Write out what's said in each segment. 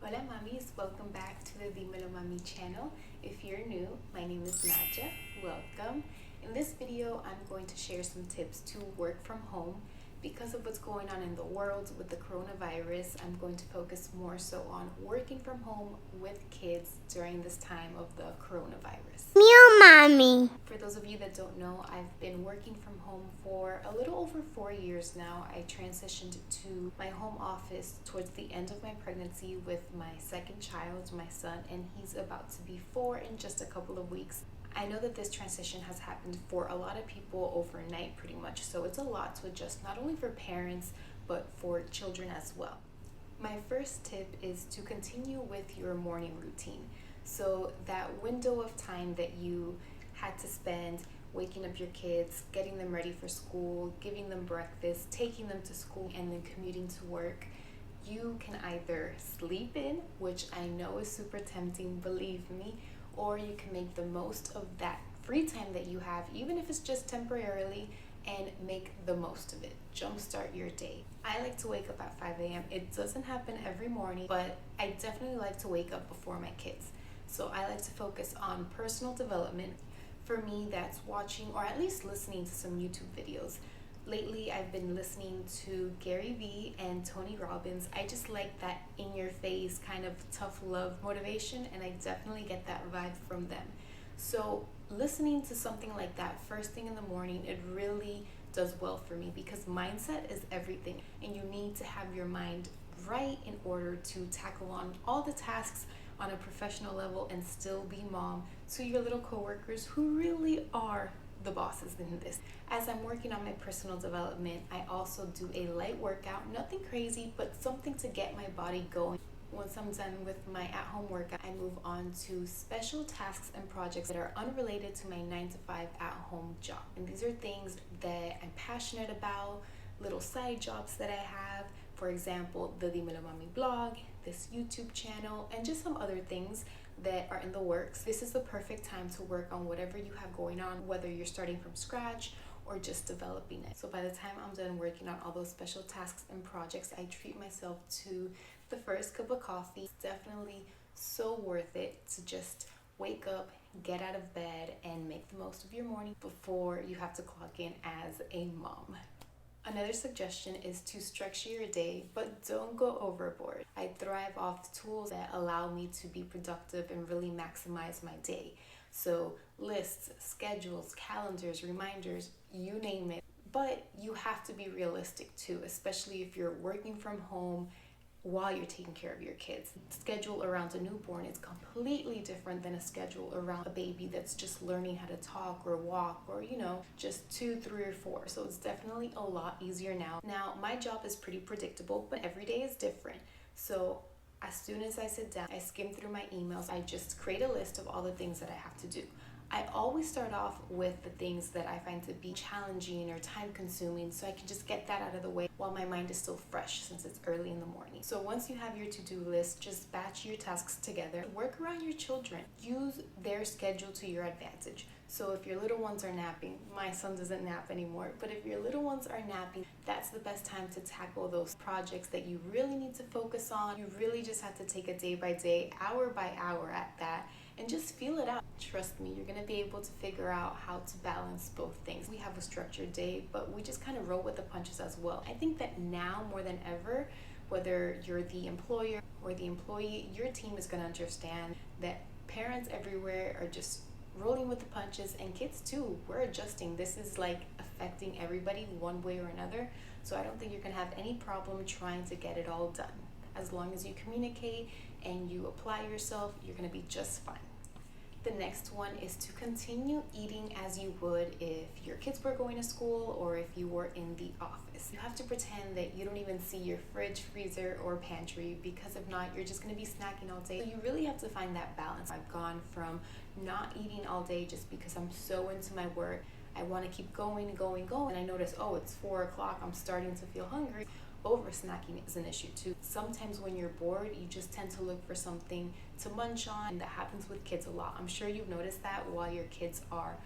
Hola mamis, welcome back to the Dímelo Mami channel. If you're new, my name is Nadja. Welcome. In this video, I'm going to share some tips to work from home. Because of what's going on in the world with the coronavirus, I'm going to focus more so on working from home with kids during this time of the coronavirus. Meow Mommy. For those of you that don't know, I've been working from home for a little over 4 years now. I transitioned to my home office towards the end of my pregnancy with my second child, my son, and he's about to be 4 in just a couple of weeks. I know that this transition has happened for a lot of people overnight pretty much, so it's a lot to adjust, not only for parents, but for children as well. My first tip is to continue with your morning routine. So that window of time that you had to spend waking up your kids, getting them ready for school, giving them breakfast, taking them to school, and then commuting to work, you can either sleep in, which I know is super tempting, believe me, or you can make the most of that free time that you have, even if it's just temporarily, and make the most of it. Jumpstart your day. I like to wake up at 5 a.m. It doesn't happen every morning, but I definitely like to wake up before my kids. So I like to focus on personal development. For me, that's watching or at least listening to some YouTube videos. Lately, I've been listening to Gary Vee and Tony Robbins. I just like that in-your-face kind of tough love motivation, and I definitely get that vibe from them. So listening to something like that first thing in the morning, it really does well for me because mindset is everything, and you need to have your mind right in order to tackle on all the tasks on a professional level and still be mom to your little coworkers who really are the bosses in this. As I'm working on my personal development, I also do a light workout, nothing crazy, but something to get my body going. Once I'm done with my at-home workout, I move on to special tasks and projects that are unrelated to my 9-to-5 at-home job. And these are things that I'm passionate about, little side jobs that I have. For example, the Dímelo Mami blog, this YouTube channel, and just some other things that are in the works. This is the perfect time to work on whatever you have going on, whether you're starting from scratch or just developing it. So by the time I'm done working on all those special tasks and projects, I treat myself to the first cup of coffee. It's definitely so worth it to just wake up, get out of bed, and make the most of your morning before you have to clock in as a mom. Another suggestion is to structure your day, but don't go overboard. I thrive off tools that allow me to be productive and really maximize my day. So lists, schedules, calendars, reminders, you name it. But you have to be realistic too, especially if you're working from home while you're taking care of your kids. Schedule around a newborn is completely different than a schedule around a baby that's just learning how to talk or walk or, just 2, 3, or 4. So it's definitely a lot easier now. Now, my job is pretty predictable, but every day is different. So as soon as I sit down, I skim through my emails. I just create a list of all the things that I have to do. I always start off with the things that I find to be challenging or time consuming so I can just get that out of the way while my mind is still fresh since it's early in the morning. So once you have your to-do list, just batch your tasks together. Work around your children. Use their schedule to your advantage. So if your little ones are napping, my son doesn't nap anymore, but if your little ones are napping, that's the best time to tackle those projects that you really need to focus on. You really just have to take it day by day, hour by hour at that, and just feel it out. Trust me, you're going to be able to figure out how to balance both things. We have a structured day, but we just kind of roll with the punches as well. I think that now more than ever, whether you're the employer or the employee, your team is going to understand that parents everywhere are just rolling with the punches, and kids too. We're adjusting. This is like affecting everybody one way or another. So I don't think you're going to have any problem trying to get it all done. As long as you communicate and you apply yourself, you're going to be just fine. The next one is to continue eating as you would if your kids were going to school or if you were in the office. You have to pretend that you don't even see your fridge, freezer, or pantry, because if not, you're just going to be snacking all day. So you really have to find that balance. I've gone from not eating all day just because I'm so into my work. I want to keep going, and I notice, it's 4 o'clock, I'm starting to feel hungry. Over snacking is an issue too. Sometimes when you're bored, you just tend to look for something to munch on, and that happens with kids a lot. I'm sure you've noticed that while your kids are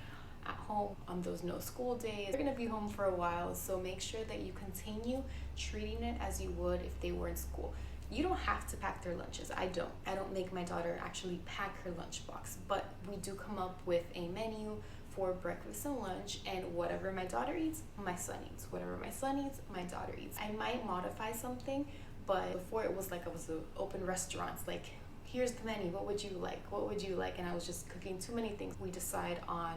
at home on those no school days. They're going to be home for a while, so make sure that you continue treating it as you would if they were in school. You don't have to pack their lunches. I don't make my daughter actually pack her lunchbox, but we do come up with a menu for breakfast and lunch, and whatever my daughter eats, my son eats. Whatever my son eats, my daughter eats. I might modify something, but before it was like I was open restaurants, like, here's the menu, what would you like, what would you like, and I was just cooking too many things. We decide on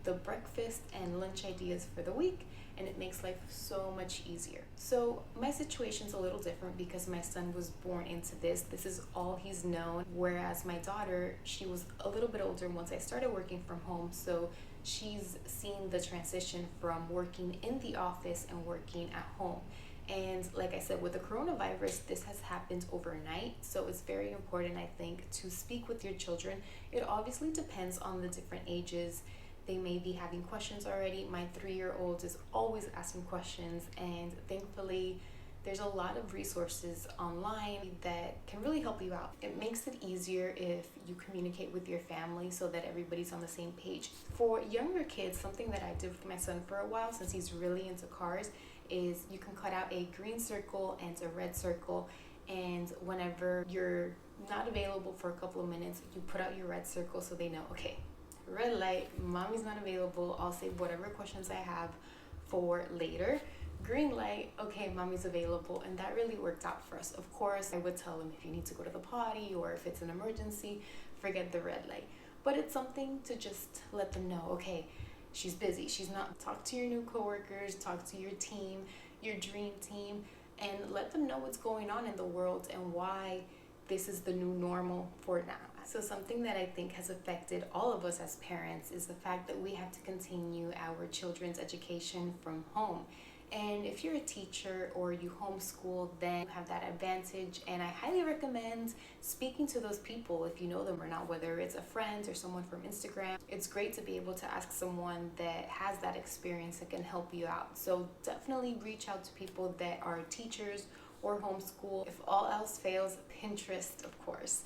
the breakfast and lunch ideas for the week, and it makes life so much easier. So my situation's a little different because my son was born into this. This is all he's known, whereas my daughter, she was a little bit older once I started working from home, so she's seen the transition from working in the office and working at home. And like I said, with the coronavirus, this has happened overnight. So it's very important, I think, to speak with your children. It obviously depends on the different ages. They may be having questions already. My 3-year-old is always asking questions, and thankfully there's a lot of resources online that can really help you out. It makes it easier if you communicate with your family so that everybody's on the same page. For younger kids, something that I did with my son for a while, since he's really into cars, is you can cut out a green circle and a red circle, and whenever you're not available for a couple of minutes, you put out your red circle so they know, okay, red light, mommy's not available, I'll save whatever questions I have for later. Green light, okay, mommy's available. And that really worked out for us. Of course, I would tell them if you need to go to the potty or if it's an emergency, forget the red light. But it's something to just let them know, okay, she's busy, she's not. Talk to your new coworkers, talk to your team, your dream team, and let them know what's going on in the world and why this is the new normal for now. So something that I think has affected all of us as parents is the fact that we have to continue our children's education from home. And if you're a teacher or you homeschool, then you have that advantage. And I highly recommend speaking to those people if you know them or not, whether it's a friend or someone from Instagram. It's great to be able to ask someone that has that experience that can help you out. So definitely reach out to people that are teachers or homeschool. If all else fails, Pinterest, of course.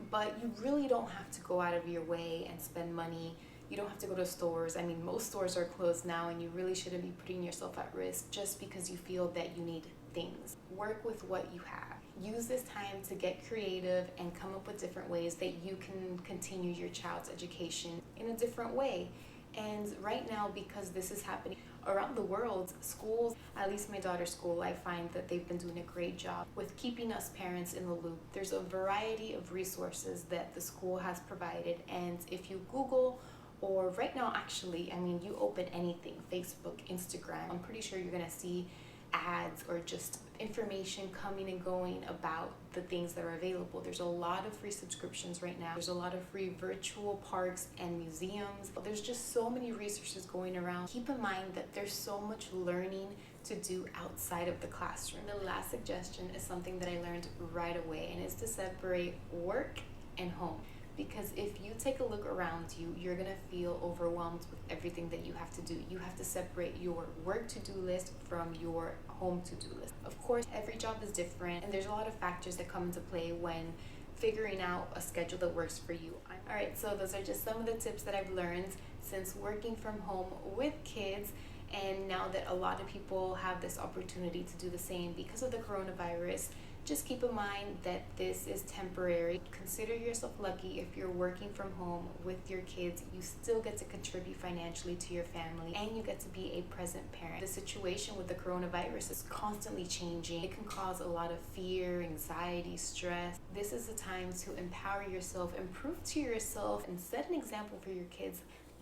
But you really don't have to go out of your way and spend money. You don't have to go to stores. I mean, most stores are closed now, and you really shouldn't be putting yourself at risk just because you feel that you need things. Work with what you have. Use this time to get creative and come up with different ways that you can continue your child's education in a different way. And right now, because this is happening around the world, schools, at least my daughter's school, I find that they've been doing a great job with keeping us parents in the loop. There's a variety of resources that the school has provided, and if you Google, or right now actually, I mean, you open anything, Facebook, Instagram, I'm pretty sure you're gonna see ads or just information coming and going about the things that are available. There's a lot of free subscriptions right now. There's a lot of free virtual parks and museums. There's just so many resources going around. Keep in mind that there's so much learning to do outside of the classroom. The last suggestion is something that I learned right away, and it's to separate work and home. Because if you take a look around you, you're gonna feel overwhelmed with everything that you have to do. You have to separate your work to-do list from your home to-do list. Of course, every job is different, and there's a lot of factors that come into play when figuring out a schedule that works for you. All right, so those are just some of the tips that I've learned since working from home with kids. And now that a lot of people have this opportunity to do the same because of the coronavirus, just keep in mind that this is temporary. Consider yourself lucky if you're working from home with your kids. You still get to contribute financially to your family, and you get to be a present parent. The situation with the coronavirus is constantly changing. It can cause a lot of fear, anxiety, stress. This is the time to empower yourself, and prove to yourself, and set an example for your kids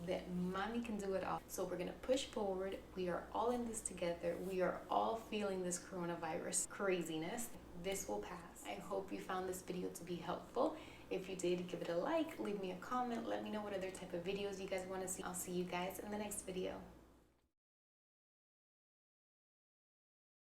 that mommy can do it all. So we're gonna push forward. We are all in this together. We are all feeling this coronavirus craziness. This will pass. I hope you found this video to be helpful. If you did, give it a like, leave me a comment, let me know what other type of videos you guys want to see. I'll see you guys in the next video.